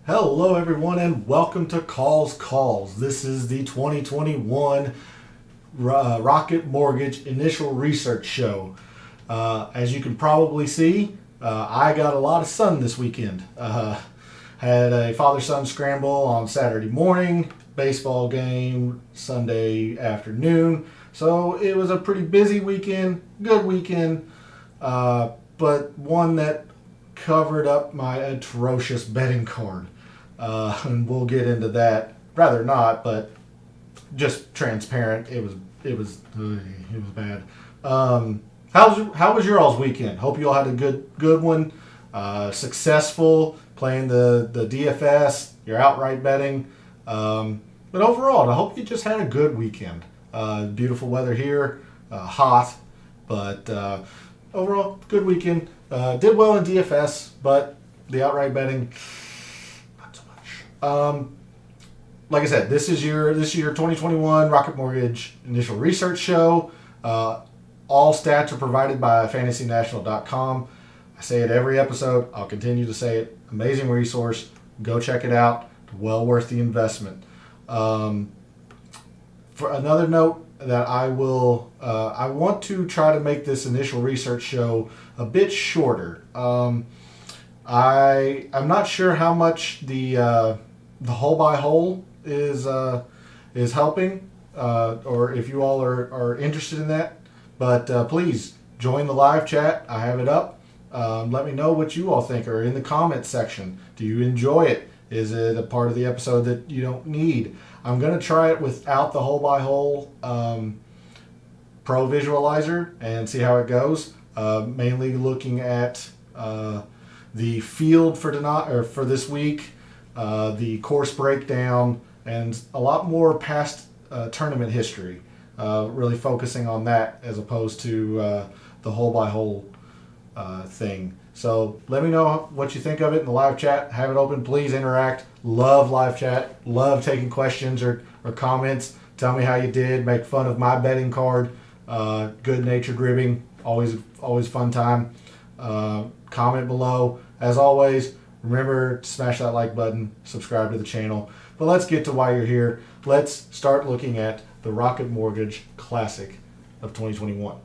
Hello, everyone, and welcome to Calls. This is the 2021 Rocket Mortgage Initial Research Show. As you can probably see, I got a lot of sun this weekend. Had a father-son scramble on Saturday morning, baseball game Sunday afternoon. So it was a pretty busy weekend, good weekend, but one that covered up my atrocious betting card. And we'll get into that. Rather not, but just transparent. It was bad. How was your all's weekend? Hope you all had a good one. Successful playing the DFS, your outright betting. But overall, I hope you just had a good weekend. Beautiful weather here, hot, but overall good weekend. Did well in DFS, but the outright betting. Like I said, this is your 2021 Rocket Mortgage Initial Research Show. All stats are provided by FantasyNational.com. I say it every episode. I'll continue to say it. Amazing resource. Go check it out. Well worth the investment. For another note that I want to try to make this initial research show a bit shorter. I'm not sure how much the hole by hole is helping, or if you all are interested in that. But please join the live chat. I have it up. Let me know what you all think, or in the comments section. Do you enjoy it? Is it a part of the episode that you don't need? I'm going to try it without the hole by hole pro visualizer and see how it goes. Mainly looking at the field for this week, the course breakdown, and a lot more past tournament history. Really focusing on that as opposed to the hole by hole thing. So let me know what you think of it in the live chat. Have it open. Please interact. Love live chat. Love taking questions or comments. Tell me how you did. Make fun of my betting card. Good natured ribbing. Always fun time. Comment below. As always, remember to smash that like button. Subscribe to the channel. But let's get to why you're here. Let's start looking at the Rocket Mortgage Classic of 2021.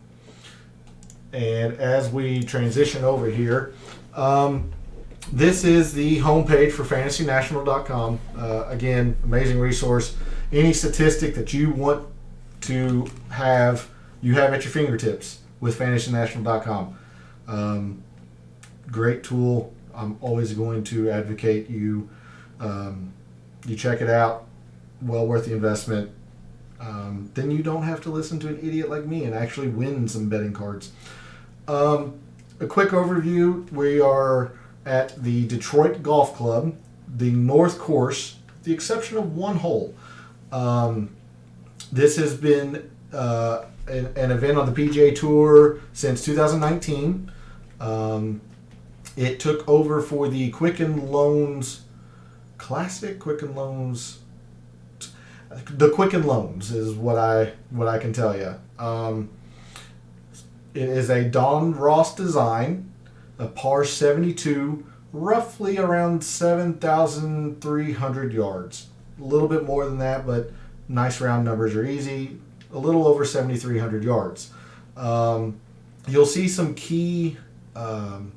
And as we transition over here, this is the homepage for FantasyNational.com. Again, amazing resource. Any statistic that you want to have, you have at your fingertips with FantasyNational.com. Great tool. I'm always going to advocate you check it out. Well worth the investment. Then you don't have to listen to an idiot like me and actually win some betting cards. A quick overview. We are at the Detroit Golf Club, the North Course, the exception of one hole. This has been an event on the PGA Tour since 2019. It took over for the Quicken Loans Classic. The Quicken Loans is what I can tell you. It is a Don Ross design, a par 72, roughly around 7,300 yards. A little bit more than that, but nice round numbers are easy. A little over 7,300 yards. You'll see some key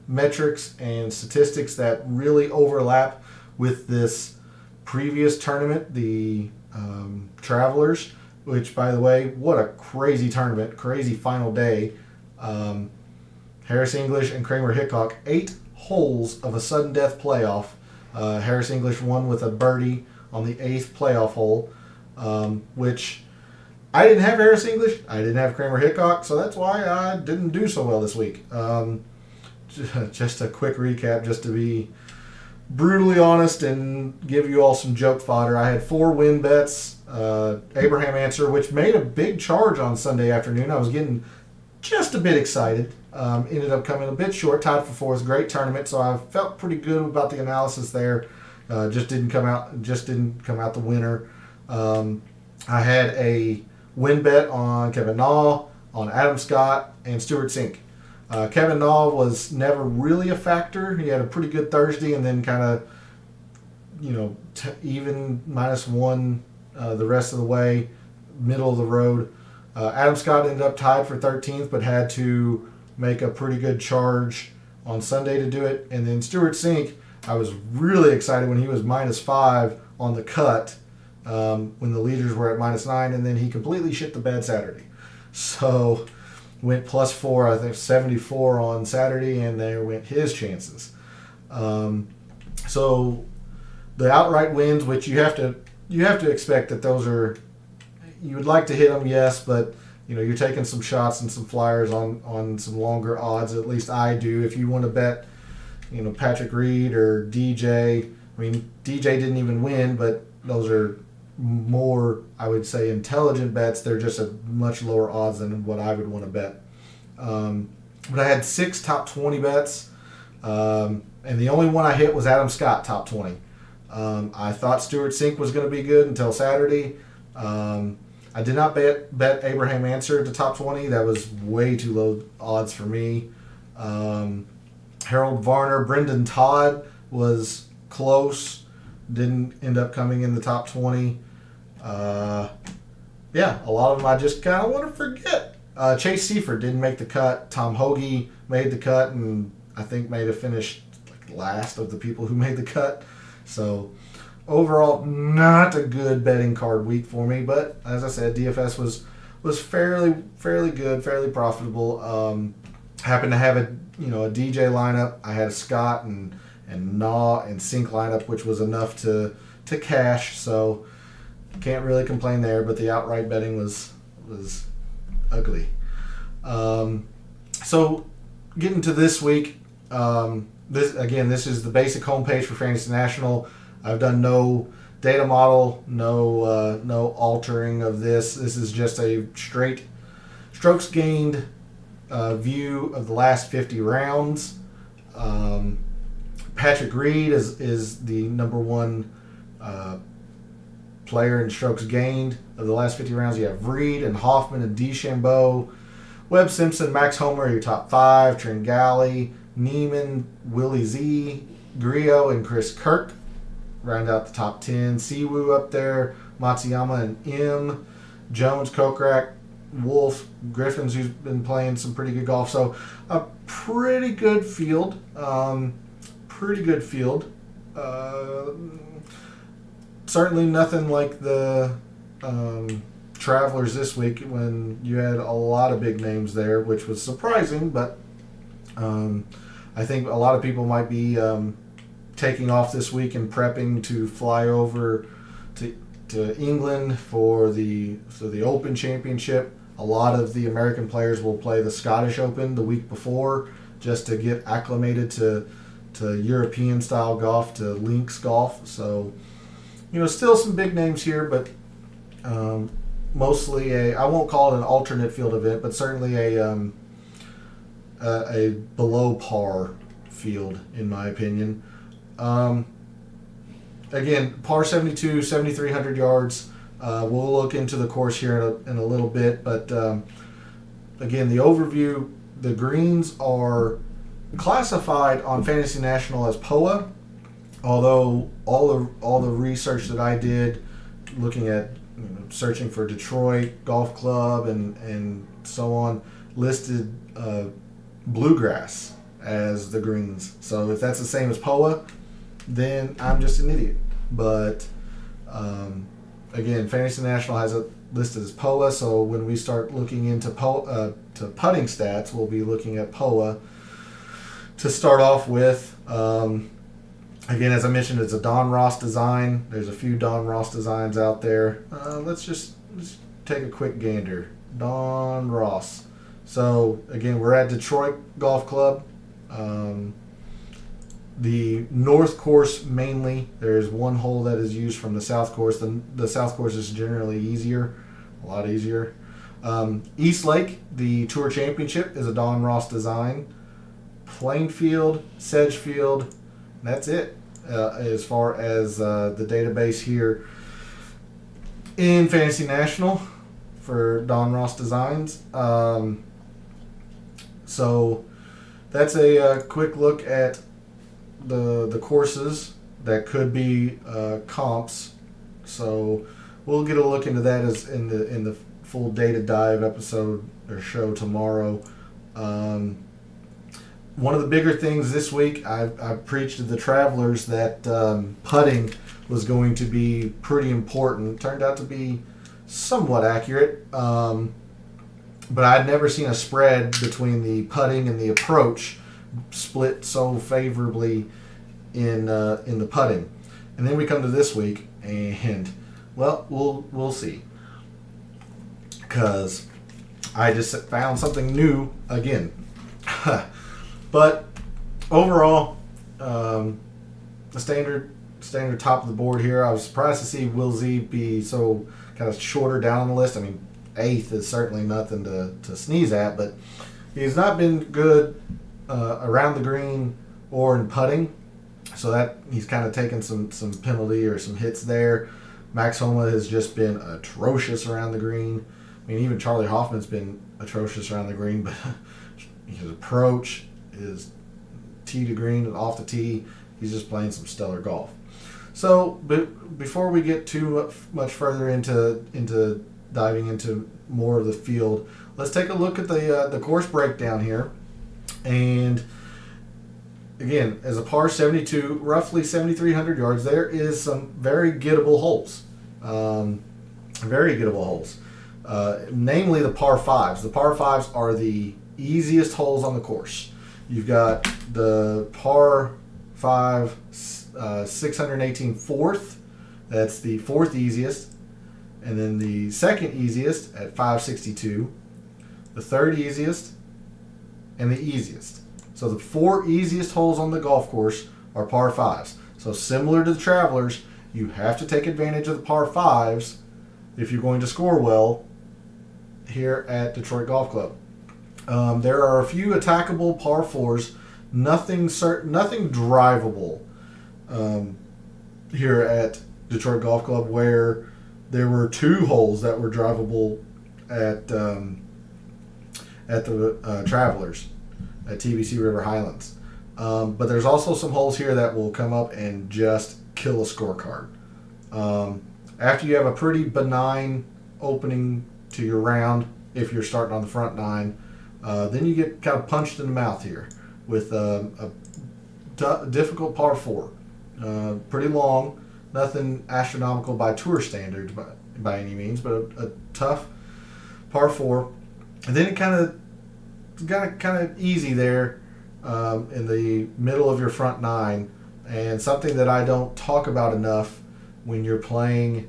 metrics and statistics that really overlap with this previous tournament, the Travelers, which, by the way, what a crazy tournament, crazy final day. Harris English and Kramer Hickok, 8 holes of a sudden death playoff. Harris English won with a birdie on the 8th playoff hole, which I didn't have Harris English. I didn't have Kramer Hickok, so that's why I didn't do so well this week. Just a quick recap, just to be brutally honest and give you all some joke fodder. I had 4 win bets. Abraham Answer, which made a big charge on Sunday afternoon. I was getting just a bit excited. Ended up coming a bit short, tied for 4th. Great tournament, so I felt pretty good about the analysis there. Just didn't come out the winner. I had a win bet on Kevin Na, on Adam Scott, and Stuart Sink. Kevin Na was never really a factor. He had a pretty good Thursday and then kind of even -1 the rest of the way, middle of the road. Adam Scott ended up tied for 13th, but had to make a pretty good charge on Sunday to do it. And then Stewart Cink, I was really excited when he was -5 on the cut, when the leaders were at -9, and then he completely shit the bed Saturday. So went +4, I think 74 on Saturday, and there went his chances. So the outright wins, which you have to expect that those are, you would like to hit them, yes, but you're taking some shots and some flyers on some longer odds. At least I do. If you want to bet, Patrick Reed or DJ. I mean, DJ didn't even win, but those are more, I would say, intelligent bets. They're just a much lower odds than what I would want to bet. But I had 6 top 20 bets, and the only one I hit was Adam Scott top 20. I thought Stewart Cink was going to be good until Saturday. I did not bet Abraham Ancer to top 20. That was way too low odds for me. Harold Varner, Brendan Todd was close. Didn't end up coming in the top 20. A lot of them I just kind of want to forget. Chase Seifert didn't make the cut. Tom Hoagie made the cut, and I think may have finished last of the people who made the cut. So overall, not a good betting card week for me. But as I said, DFS was fairly good, fairly profitable. Happened to have a DJ lineup. I had a Scott and Naw and Cink lineup, which was enough to cash. So can't really complain there. But the outright betting was ugly. So getting to this week, this is the basic homepage for Fantasy National. I've done no data model, no altering of this. This is just a straight strokes gained view of the last 50 rounds. Patrick Reed is the number one player in strokes gained of the last 50 rounds. You have Reed and Hoffman and DeChambeau. Webb Simpson, Max Homer are your top 5. Tringali, Neiman, Willie Z, Grillo, and Chris Kirk round out the top 10. Siwoo up there, Matsuyama and M. Jones, Kokrak, Wolf, Griffins, who's been playing some pretty good golf. So a pretty good field. Certainly nothing like the Travelers this week when you had a lot of big names there, which was surprising, but I think a lot of people might be taking off this week and prepping to fly over to England for the Open Championship. A lot of the American players will play the Scottish Open the week before just to get acclimated to European style golf, to links golf. So still some big names here, but mostly I won't call it an alternate field event, but certainly a below par field in my opinion. Again, par 72, 7,300 yards. We'll look into the course here in a little bit, but again, the overview, the greens are classified on Fantasy National as POA, although all the research that I did looking at searching for Detroit Golf Club and so on listed bluegrass as the greens. So if that's the same as POA, then I'm just an idiot. But again, Fantasy National has it listed as POA, so when we start looking into to putting stats, we'll be looking at POA to start off with. Again, as I mentioned, it's a Don Ross design. There's a few Don Ross designs out there. Let's take a quick gander. Don Ross. So again, we're at Detroit Golf Club. The north course mainly. There's one hole that is used from the south course. The south course is generally easier, a lot easier. East Lake, the Tour Championship, is a Don Ross design. Plainfield, Sedgefield, that's it as far as the database here in Fantasy National for Don Ross designs. So that's a quick look at the courses that could be comps. So we'll get a look into that as in the full data dive episode or show tomorrow. One of the bigger things this week, I preached to the travelers that putting was going to be pretty important. Turned out to be somewhat accurate, but I'd never seen a spread between the putting and the approach split so favorably in the putting. And then we come to this week, and well, we'll see, because I just found something new again. But overall, the standard top of the board here. I was surprised to see Will Z be so kind of shorter down on the list. I mean, 8th is certainly nothing to sneeze at, but he's not been good around the green or in putting, so that he's kind of taken some penalty or some hits there. Max Homa has just been atrocious around the green. I mean, even Charlie Hoffman's been atrocious around the green, but his approach, his tee to green and off the tee, he's just playing some stellar golf. So, but before we get too much further into diving into more of the field, let's take a look at the course breakdown here. And again, as a par 72, roughly 7,300 yards, there is some very gettable holes. Namely the par 5s. The par 5s are the easiest holes on the course. You've got the par 5 618 fourth. That's the fourth easiest. And then the second easiest at 562. The third easiest. And the easiest. So the 4 easiest holes on the golf course are par 5s. So similar to the Travelers, you have to take advantage of the par 5s if you're going to score well here at Detroit Golf Club. There are a few attackable par 4s, nothing drivable here at Detroit Golf Club, where there were 2 holes that were drivable at the Travelers at TBC River Highlands. But there's also some holes here that will come up and just kill a scorecard. After you have a pretty benign opening to your round, if you're starting on the front 9, then you get kind of punched in the mouth here with a difficult par 4. Pretty long, nothing astronomical by tour standards by any means, but a tough par 4. And then it got kind of easy there in the middle of your front 9, and something that I don't talk about enough when you're playing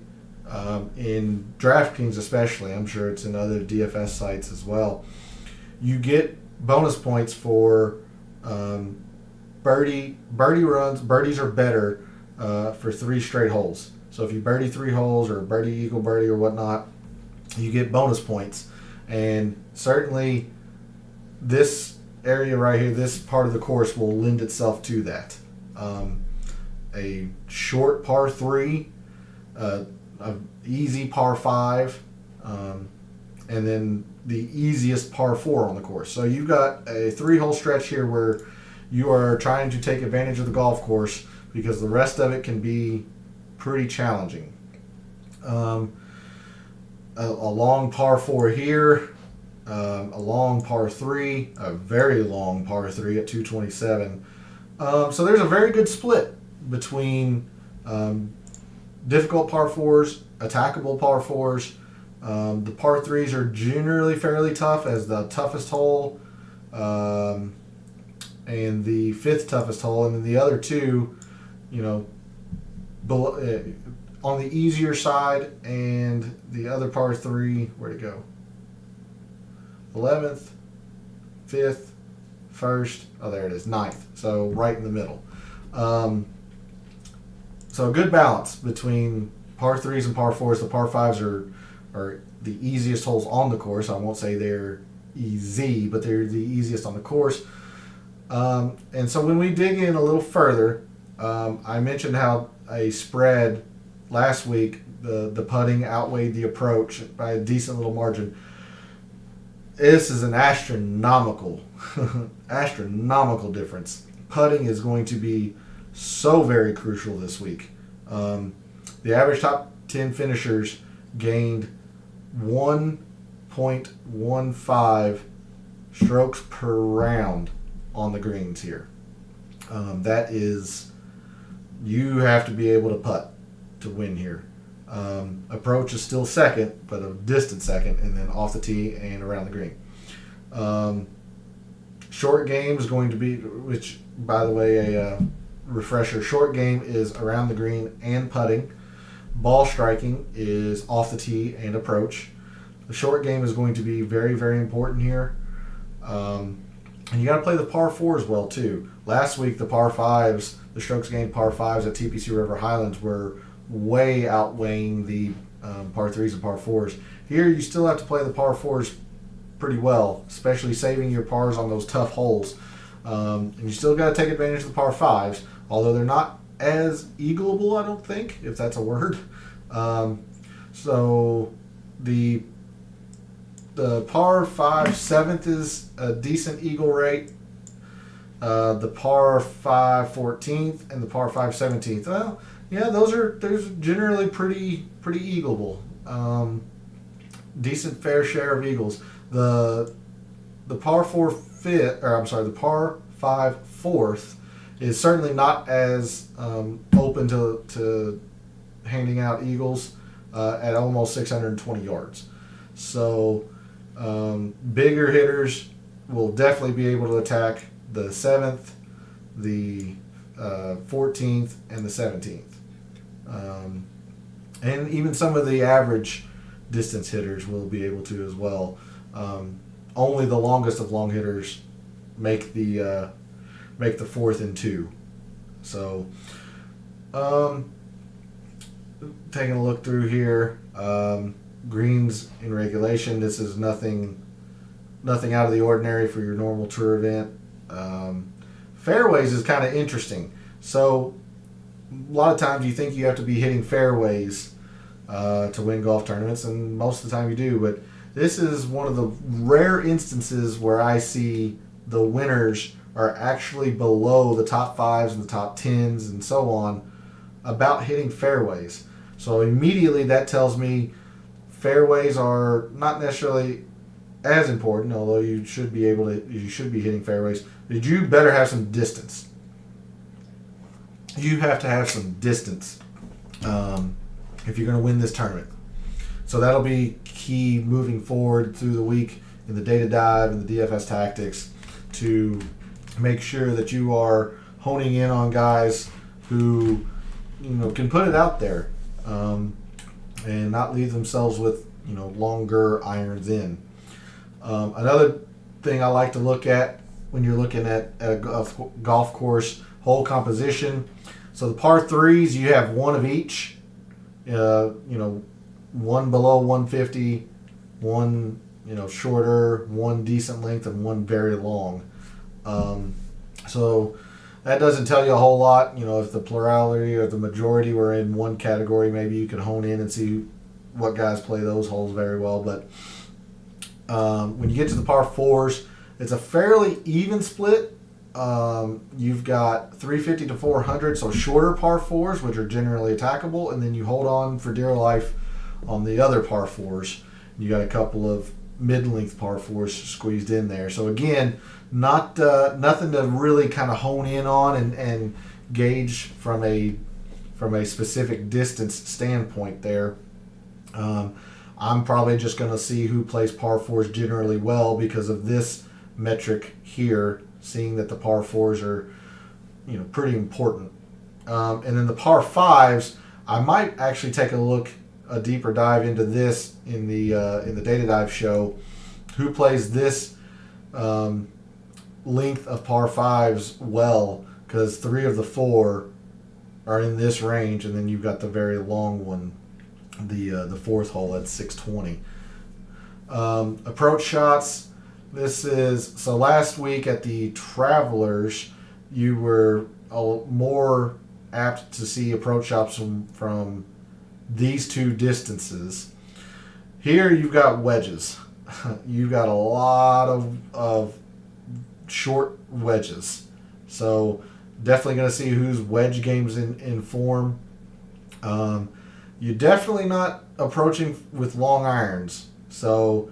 in DraftKings especially. I'm sure it's in other DFS sites as well. You get bonus points for birdie runs. Birdies are better for 3 straight holes. So if you birdie 3 holes or birdie eagle birdie or whatnot, you get bonus points. And certainly this area right here, this part of the course will lend itself to that. A short par 3, a easy par 5, and then the easiest par 4 on the course. So you've got a 3-hole stretch here where you are trying to take advantage of the golf course, because the rest of it can be pretty challenging. A long par 4 here, a long par 3, a very long par 3 at 227. So there's a very good split between difficult par 4s, attackable par 4s. The par 3s are generally fairly tough, as the toughest hole and the 5th toughest hole, and then the other 2, below, on the easier side, and the other par 3, where'd it go? 11th, 5th, 1st, oh there it is, 9th, so right in the middle. So a good balance between par 3s and par 4s. The par 5s are the easiest holes on the course. I won't say they're easy, but they're the easiest on the course. And so when we dig in a little further, I mentioned how a spread last week, the putting outweighed the approach by a decent little margin. This is an astronomical difference. Putting is going to be so very crucial this week. The average top 10 finishers gained 1.15 strokes per round on the greens here. That is, you have to be able to putt to win here. Approach is still second, but a distant second, and then off the tee and around the green. Short game is going to be, which, by the way, a refresher, short game is around the green and putting. Ball striking is off the tee and approach. The short game is going to be very, very important here. And you got to play the par 4s well, too. Last week, the par 5s, the strokes gained par 5s at TPC River Highlands were way outweighing the par 3s and par 4s. Here, you still have to play the par 4s pretty well, especially saving your pars on those tough holes. And you still got to take advantage of the par 5s, although they're not as eagleable, I don't think, if that's a word. So the par 5 7th is a decent eagle rate. The par 5 14th and the par 5 17th. Well, yeah, those generally pretty eagleable. Decent fair share of eagles. The par 4 fifth, or I'm sorry, the par 5 4th is certainly not as open to handing out eagles at almost 620 yards. So bigger hitters will definitely be able to attack the 7th, the 14th, and the 17th. And even some of the average distance hitters will be able to as well. Only the longest of long hitters make the 4th and 2. So, taking a look through here, greens in regulation. This is nothing out of the ordinary for your normal tour event. Fairways is kind of interesting. So, a lot of times you think you have to be hitting fairways to win golf tournaments, and most of the time you do. But this is one of the rare instances where I see the winners are actually below the top 5s and the top 10s and so on about hitting fairways. So immediately that tells me fairways are not necessarily as important, although you should be hitting fairways. But you better have some distance. You have to have some distance if you're going to win this tournament. So that'll be key moving forward through the week in the data dive and the DFS tactics to make sure that you are honing in on guys who can put it out there and not leave themselves with longer irons in. Another thing I like to look at when you're looking at a golf course hole composition. So the par 3s, you have one of each. One below 150, one shorter, one decent length, and one very long. So that doesn't tell you a whole lot. If the plurality or the majority were in one category, maybe you could hone in and see what guys play those holes very well. But when you get to the par 4s, it's a fairly even split. You've got 350 to 400, so shorter par 4s, which are generally attackable, and then you hold on for dear life on the other par 4s. You got a couple of mid-length par 4s squeezed in there. So again, nothing to really kind of hone in on and gauge from a specific distance standpoint there. I'm probably just going to see who plays par 4s generally well because of this metric here, seeing that the par 4s are pretty important. And then the par 5s, I might actually take a deeper dive into this in the data dive show. Who plays this length of par 5s well? Because 3 of the 4 are in this range, and then you've got the very long one, the 4th hole at 620. Approach shots. So last week at the Travelers, you were more apt to see approach shots from these two distances. Here you've got wedges. You've got a lot of short wedges. So Definitely going to see whose wedge game's in form. You're definitely not approaching with long irons. So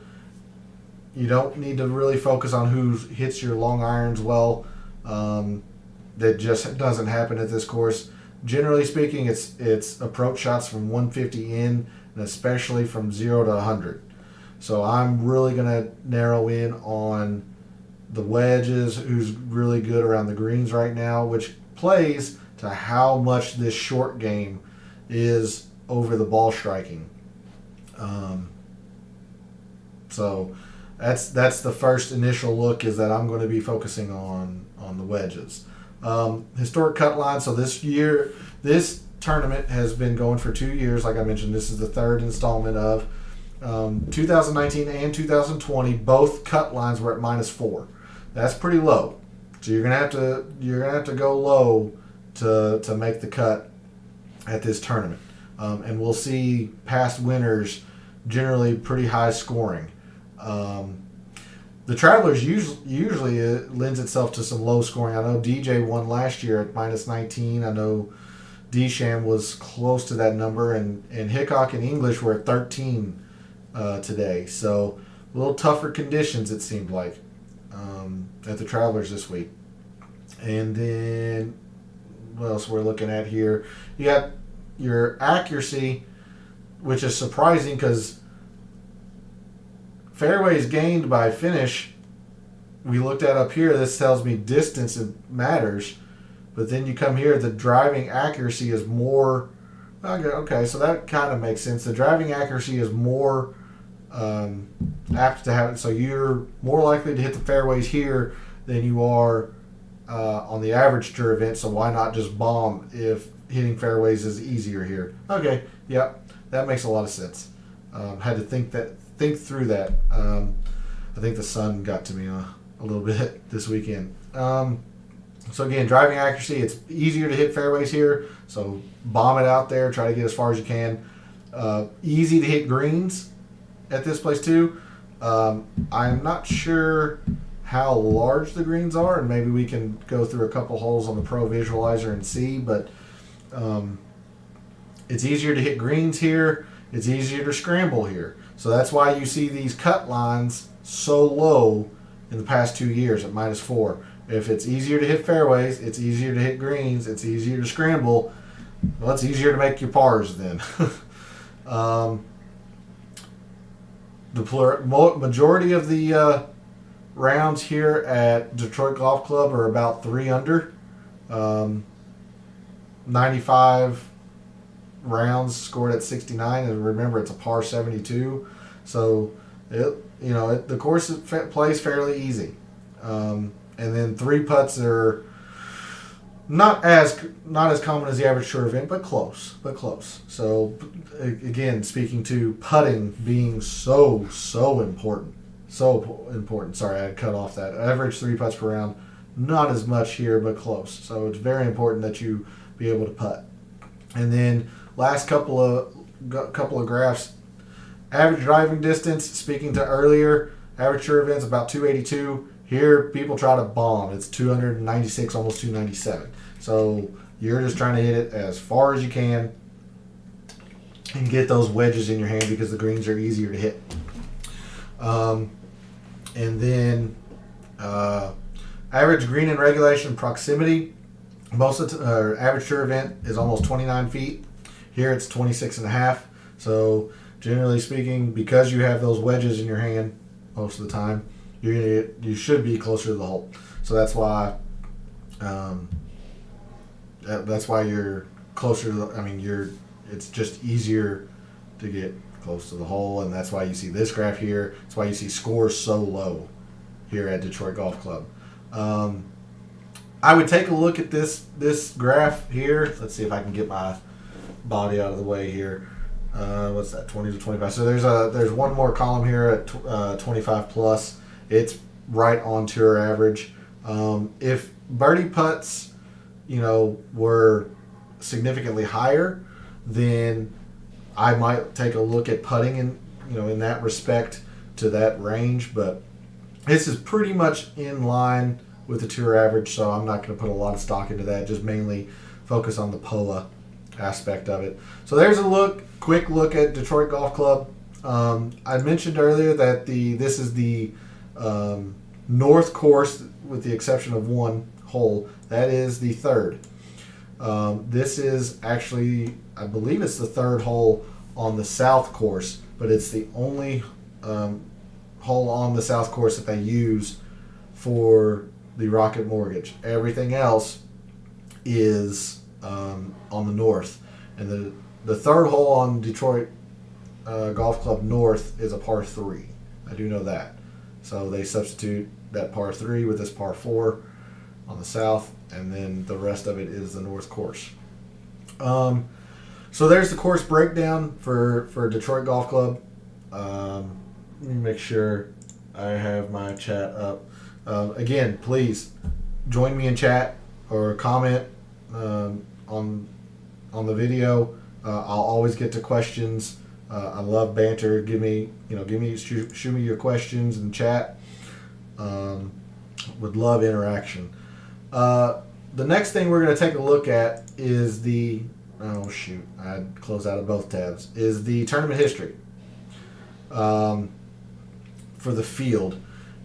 you don't need to really focus on who hits your long irons well. That just doesn't happen at this course. Generally speaking, it's approach shots from 150 in, and especially from 0 to 100. So I'm really going to narrow in on the wedges, who's really good around the greens right now, which plays to how much this short game is over the ball striking. So that's the first initial look, is that I'm going to be focusing on the wedges. Historic cut line. So this tournament has been going for 2 years. Like I mentioned, this is the third installment of 2019 and 2020. Both cut lines were at -4. That's pretty low. So you're gonna have to go low to make the cut at this tournament. And we'll see past winners generally pretty high scoring. The Travelers usually lends itself to some low scoring. I know DJ won last year at -19. I know Desham was close to that number, and Hickok and English were at 13 today. So a little tougher conditions, it seemed like, at the Travelers this week. And then what else we're looking at here? You got your accuracy, which is surprising because fairways gained by finish, we looked at up here. This tells me distance matters, but then you come here, the driving accuracy is more. Okay, so that kind of makes sense. The driving accuracy is more apt to have it, so you're more likely to hit the fairways here than you are on the average tour event. So why not just bomb if hitting fairways is easier here? Okay, yep, that makes a lot of sense. Had to think through that. I think the sun got to me a little bit this weekend. So again, driving accuracy, it's easier to hit fairways here, so bomb it out there, try to get as far as you can. Easy to hit greens at this place too. I'm not sure how large the greens are, and maybe we can go through a couple holes on the Pro Visualizer and see, but it's easier to hit greens here. It's easier to scramble here. So that's why you see these cut lines so low in the past 2 years at -4. If it's easier to hit fairways, it's easier to hit greens, it's easier to scramble, well, it's easier to make your pars then. The majority of the rounds here at Detroit Golf Club are about 3 under. 95 rounds scored at 69, and remember, it's a par 72, so the course plays fairly easy. And then 3 putts are not as common as the average tour event, but close. So again, speaking to putting being so important. Sorry, I cut off that. Average 3 putts per round, not as much here, but close. So it's very important that you be able to putt. And then last couple of graphs, average driving distance. Speaking to earlier, average tour events about 282. Here, people try to bomb. It's 296, almost 297. So you're just trying to hit it as far as you can and get those wedges in your hand because the greens are easier to hit. And then average green in regulation proximity. Most of the average tour event is almost 29 feet. Here it's 26.5. So generally speaking, because you have those wedges in your hand most of the time, you should be closer to the hole. So that's why you're closer to it's just easier to get close to the hole, and that's why you see this graph here. That's why you see scores so low here at Detroit Golf Club. I would take a look at this graph here. Let's see if I can get my body out of the way here. What's that? 20 to 25. So there's one more column here at 25 plus. It's right on tour average. If birdie putts, were significantly higher, then I might take a look at putting in that respect to that range. But this is pretty much in line with the tour average, so I'm not going to put a lot of stock into that. Just mainly focus on the POA aspect of it. So there's a quick look at Detroit Golf Club. I mentioned earlier that this is the north course, with the exception of one hole. That is the third. This is actually, I believe it's the third hole on the south course, but it's the only hole on the south course that they use for the Rocket Mortgage. Everything else is on the north, and the third hole on Detroit Golf Club North is a par 3. I do know that. So they substitute that par 3 with this par 4 on the south, and then the rest of it is the north course. So there's the course breakdown for Detroit Golf Club. Let me make sure I have my chat up. Again, please join me in chat or comment on the video. I'll always get to questions. I love banter. Shoot me your questions in chat. Would love interaction. The next thing we're going to take a look at is I closed out of both tabs. Is the tournament history for the field,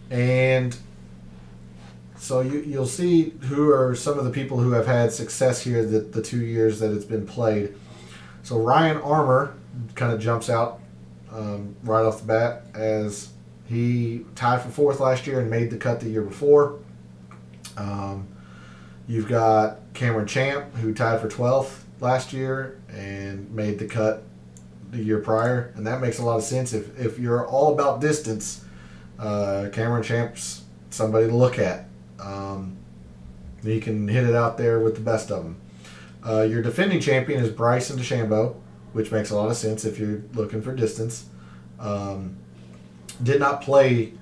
and so you'll see who are some of the people who have had success here the 2 years that it's been played. So Ryan Armour kind of jumps out right off the bat, as he tied for fourth last year and made the cut the year before. You've got Cameron Champ, who tied for 12th last year and made the cut the year prior, and that makes a lot of sense. If you're all about distance, Cameron Champ's somebody to look at. He can hit it out there with the best of them. Your defending champion is Bryson DeChambeau, which makes a lot of sense if you're looking for distance. Did not play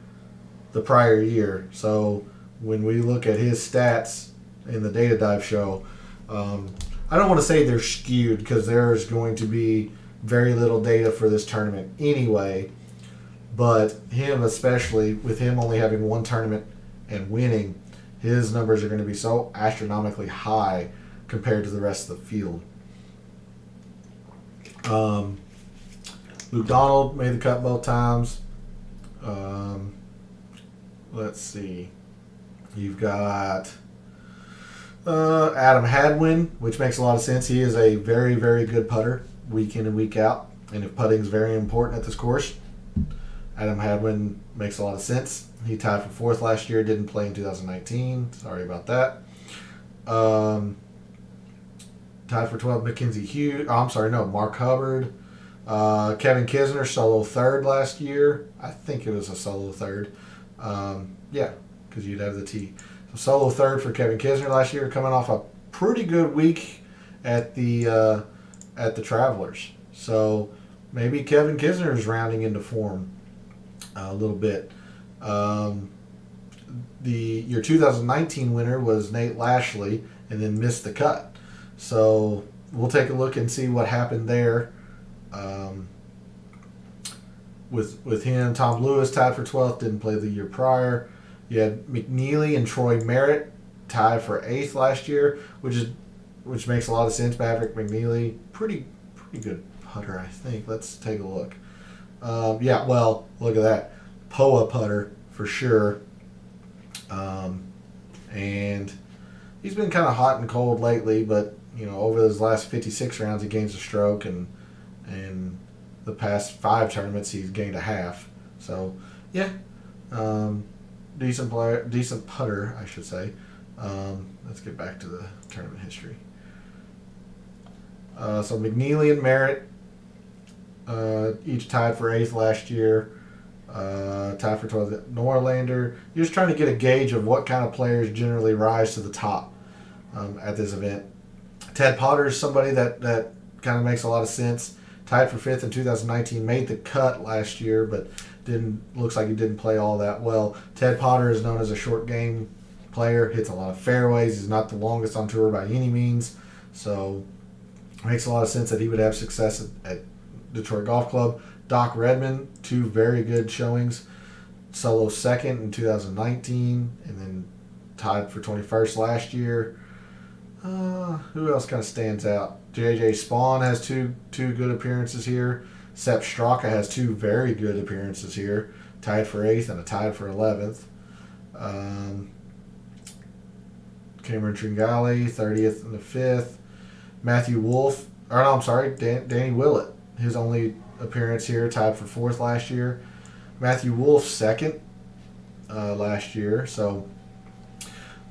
the prior year, so when we look at his stats in the Data Dive show, I don't want to say they're skewed, because there's going to be very little data for this tournament anyway, but him especially, with him only having one tournament and winning, his numbers are going to be so astronomically high compared to the rest of the field. Luke Donald made the cut both times. Let's see. You've got Adam Hadwin, which makes a lot of sense. He is a very, very good putter week in and week out. And if putting is very important at this course, Adam Hadwin makes a lot of sense. He tied for fourth last year, didn't play in 2019. Sorry about that. Tied for 12, Mackenzie Hughes. Mark Hubbard. Kevin Kisner, solo third last year. I think it was a solo third. Yeah, because you'd have the T. So solo third for Kevin Kisner last year, coming off a pretty good week at the Travelers. So maybe Kevin Kisner is rounding into form a little bit. Your 2019 winner was Nate Lashley, and then missed the cut. So we'll take a look and see what happened there. With him, Tom Lewis tied for 12th, didn't play the year prior. You had McNeely and Troy Merritt tied for 8th last year, which makes a lot of sense. Maverick McNeely, pretty good putter, I think. Let's take a look. Look at that. POA putter for sure. And he's been kind of hot and cold lately, but over those last 56 rounds he gains a stroke, and the past 5 tournaments he's gained a half. So yeah, decent player, decent putter, I should say. Let's get back to the tournament history. So McNeely and Merritt each tied for 8th last year. Tied for 12th. Norlander. You're just trying to get a gauge of what kind of players generally rise to the top at this event. Ted Potter is somebody that kind of makes a lot of sense. Tied for 5th in 2019, made the cut last year, but looks like he didn't play all that well. Ted Potter is known as a short game player, hits a lot of fairways. He's not the longest on tour by any means, so it makes a lot of sense that he would have success at Detroit Golf Club. Doc Redman, 2 very good showings. Solo 2nd in 2019, and then tied for 21st last year. Who else kind of stands out? J.J. Spawn has two good appearances here. Sepp Straka has 2 very good appearances here, tied for 8th and a tied for 11th. Cameron Tringali, 30th and the 5th. Matthew Wolf, Danny Willett, his only appearance here, tied for 4th last year. Matthew Wolf, 2nd last year. So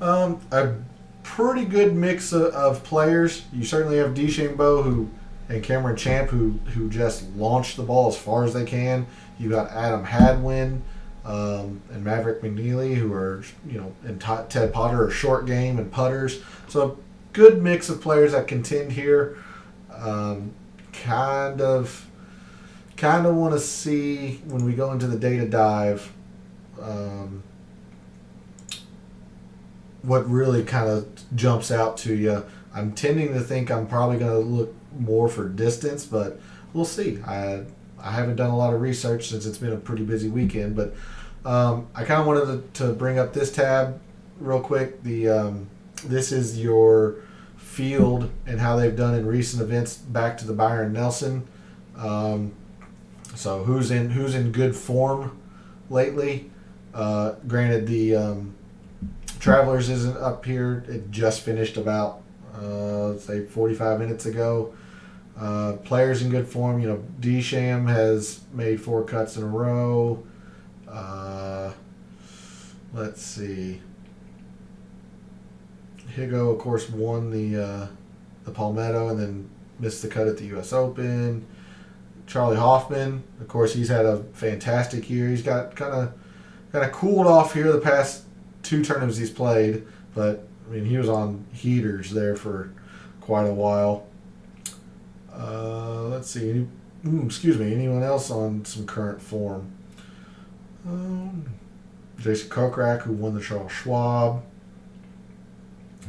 a pretty good mix of players. You certainly have DeChambeau and Cameron Champ who just launch the ball as far as they can. You got Adam Hadwin and Maverick McNeely who are, and Ted Potter are short game and putters. So a good mix of players that contend here. Kind of want to see when we go into the data dive what really kind of jumps out to you. I'm tending to think I'm probably going to look more for distance, but we'll see. I haven't done a lot of research since it's been a pretty busy weekend, but I kind of wanted to bring up this tab real quick. This is your field and how they've done in recent events back to the Byron Nelson. So who's in good form lately? Granted, the Travelers isn't up here. It just finished about say 45 minutes ago. Players in good form. Desham has made 4 cuts in a row. Let's see. Higo, of course, won the Palmetto and then missed the cut at the U.S. Open. Charlie Hoffman, of course, he's had a fantastic year. He's got kind of cooled off here the past 2 tournaments he's played, but he was on heaters there for quite a while. Let's see. Anyone else on some current form? Jason Kokrak, who won the Charles Schwab.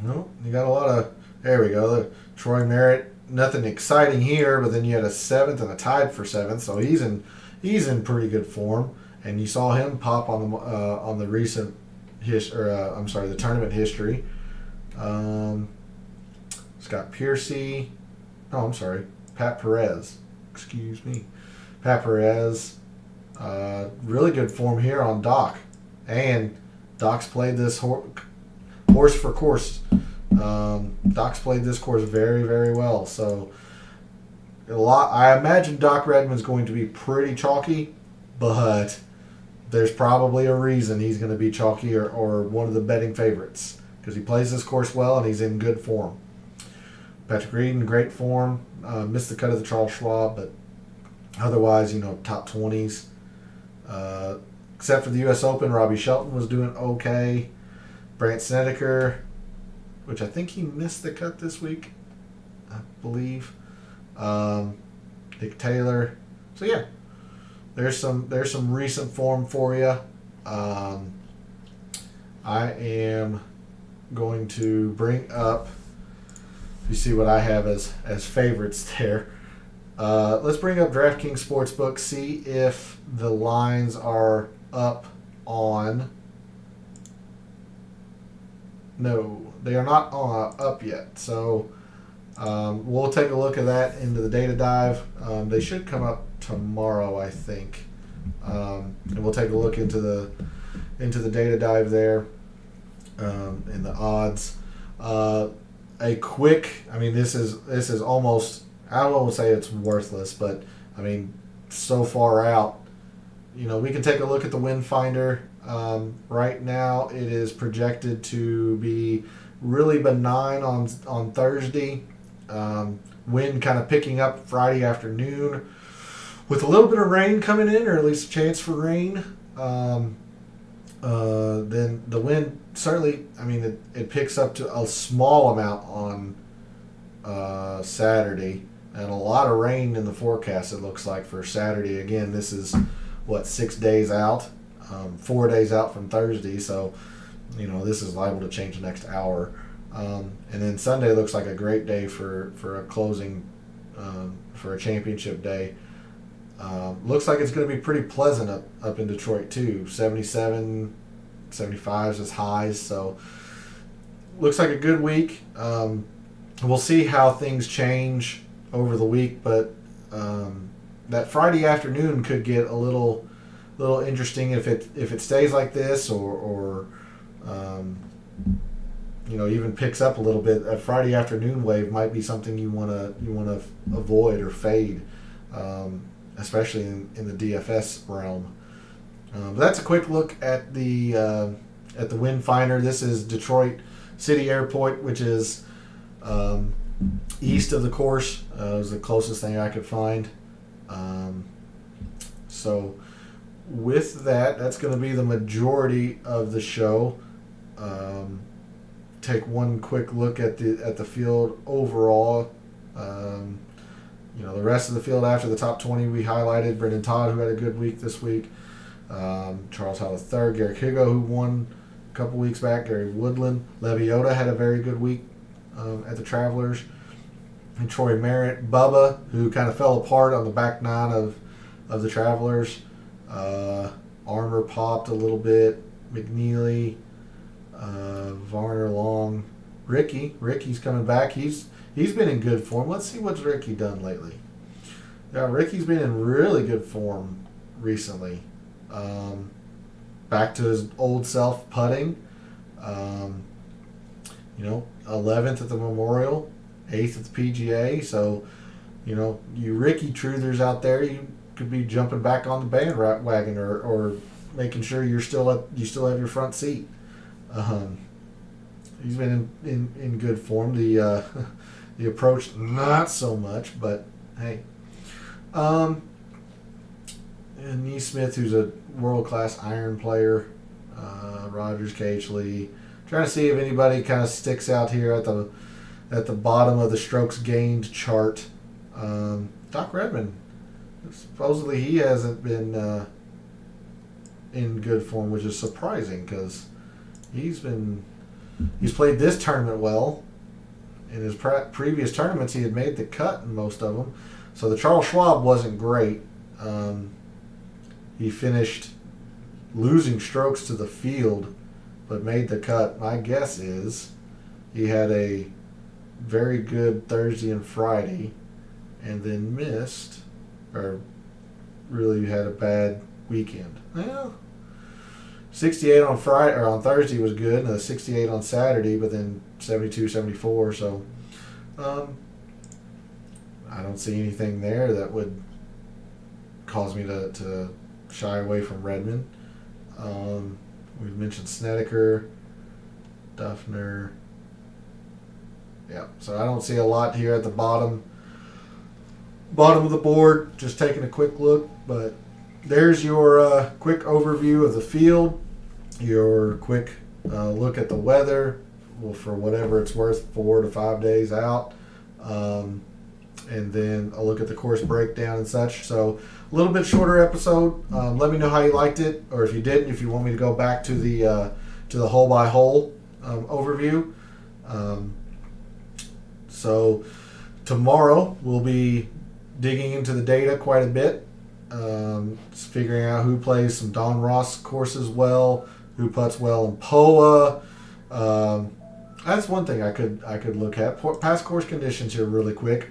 No, you got a lot of. There we go. Troy Merritt. Nothing exciting here, but then you had a 7th and a tied for 7th, so he's in pretty good form. And you saw him pop on the recent the tournament history. Scott Piercy. Oh, I'm sorry, Pat Perez. Excuse me, Pat Perez. Really good form here on Doc, and Doc's played this horse for course. Doc's played this course very, very well. So I imagine Doc Redman's going to be pretty chalky, but there's probably a reason he's going to be chalky or one of the betting favorites because he plays this course well and he's in good form. Patrick Reed in great form. Missed the cut of the Charles Schwab, but otherwise, top 20s. Except for the U.S. Open, Robbie Shelton was doing okay. Brant Snedeker, which I think he missed the cut this week, I believe. Nick Taylor. So yeah, there's some recent form for you. I am going to bring up. You see what I have as favorites there. Let's bring up DraftKings Sportsbook. See if the lines are up on. No, they are not up yet. So we'll take a look at that into the data dive. They should come up tomorrow, I think, and we'll take a look into the data dive there and the odds. A quick. This is almost. I won't say it's worthless, but so far out. We can take a look at the Wind Finder. Right now, it is projected to be really benign on Thursday. Wind kind of picking up Friday afternoon with a little bit of rain coming in, or at least a chance for rain. Then the wind certainly, it picks up to a small amount on Saturday, and a lot of rain in the forecast, it looks like, for Saturday. Again, this is, 6 days out, 4 days out from Thursday, so, this is liable to change the next hour. And then Sunday looks like a great day for a closing, for a championship day. Looks like it's going to be pretty pleasant up in Detroit, too. 77, 75s as highs, so looks like a good week. We'll see how things change over the week, but that Friday afternoon could get a little interesting if it stays like this, or even picks up a little bit. A Friday afternoon wave might be something you want to avoid or fade, especially in the DFS realm. But that's a quick look at the wind finder. This is Detroit City Airport, which is east of the course. It was the closest thing I could find. So with that's going to be the majority of the show. Take one quick look at the field overall. The rest of the field after the top 20 we highlighted. Brendan Todd, who had a good week this week. Charles Howell III, Garrick Higo, who won a couple weeks back. Gary Woodland. Leviota had a very good week at the Travelers. And Troy Merritt. Bubba, who kind of fell apart on the back nine of the Travelers. Armour popped a little bit. McNeely. Varner, Long. Ricky's coming back. He's been in good form. Let's see what's Ricky done lately. Yeah, Ricky's been in really good form recently. Back to his old self putting. 11th at the Memorial, 8th at the PGA. So, you Ricky truthers out there, you could be jumping back on the bandwagon or making sure you still have your front seat. He's been in good form. The approach not so much, but hey. And Neesmith, who's a world-class iron player. Rogers, Cagely. Trying to see if anybody kind of sticks out here at the bottom of the strokes gained chart. Doc Redman. Supposedly he hasn't been in good form, which is surprising because he's played this tournament well. In his previous tournaments, he had made the cut in most of them. So the Charles Schwab wasn't great. He finished losing strokes to the field, but made the cut. My guess is he had a very good Thursday and Friday, and then missed, or really had a bad weekend. Well, 68 on Friday or on Thursday was good, and a 68 on Saturday, but then 72, 74. So I don't see anything there that would cause me to shy away from Redmond. We've mentioned Snedeker, Duffner. Yeah, so I don't see a lot here at the bottom of the board. Just taking a quick look, but there's your quick overview of the field. Your quick look at the weather, for whatever it's worth, 4 to 5 days out. And then a look at the course breakdown and such. So a little bit shorter episode. Let me know how you liked it, or if you didn't, if you want me to go back to the hole by hole overview. So tomorrow we'll be digging into the data quite a bit, figuring out who plays some Don Ross courses well, who putts well in POA. That's one thing I could look at. Past course conditions here really quick.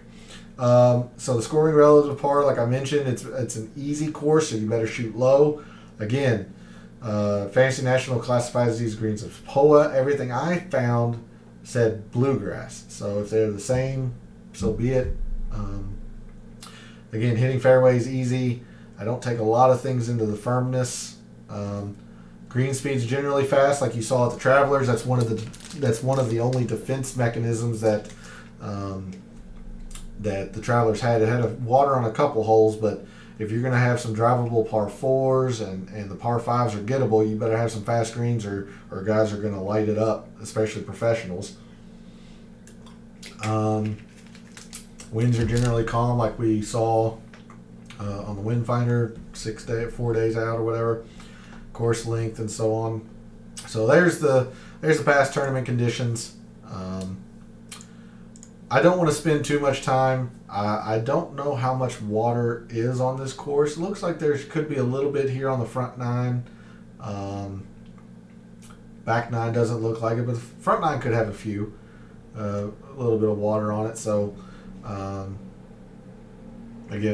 So the scoring relative par, like I mentioned, it's an easy course, so you better shoot low. Again, Fantasy National classifies these greens as POA. Everything I found said bluegrass. So if they're the same, so be it. Again, hitting fairways easy. I don't take a lot of things into the firmness. Green speed's generally fast, like you saw at the Travelers. That's one of the only defense mechanisms that the Travelers had. It had water on a couple holes, but if you're going to have some drivable par 4s and the par 5s are gettable, you better have some fast greens or guys are going to light it up, especially professionals. Winds are generally calm, like we saw on the wind finder, 4 days out or whatever. Course length and so on. So there's the past tournament conditions. I don't want to spend too much time. I don't know how much water is on this course. It looks like there could be a little bit here on the front nine. Back nine doesn't look like it, but the front nine could have a few. A little bit of water on it. So, again,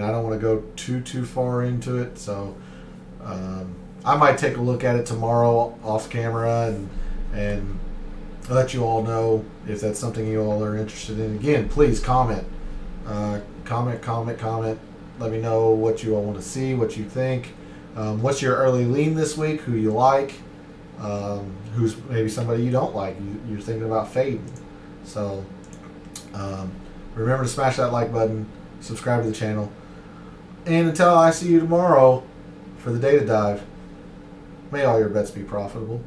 I don't want to go too far into it. So, I might take a look at it tomorrow off camera and let you all know if that's something you all are interested in. Again, please comment. Comment. Let me know what you all want to see, what you think. What's your early lean this week? Who you like? Who's maybe somebody you don't like? You're thinking about fading. So remember to smash that like button, subscribe to the channel, and until I see you tomorrow for the data dive, may all your bets be profitable.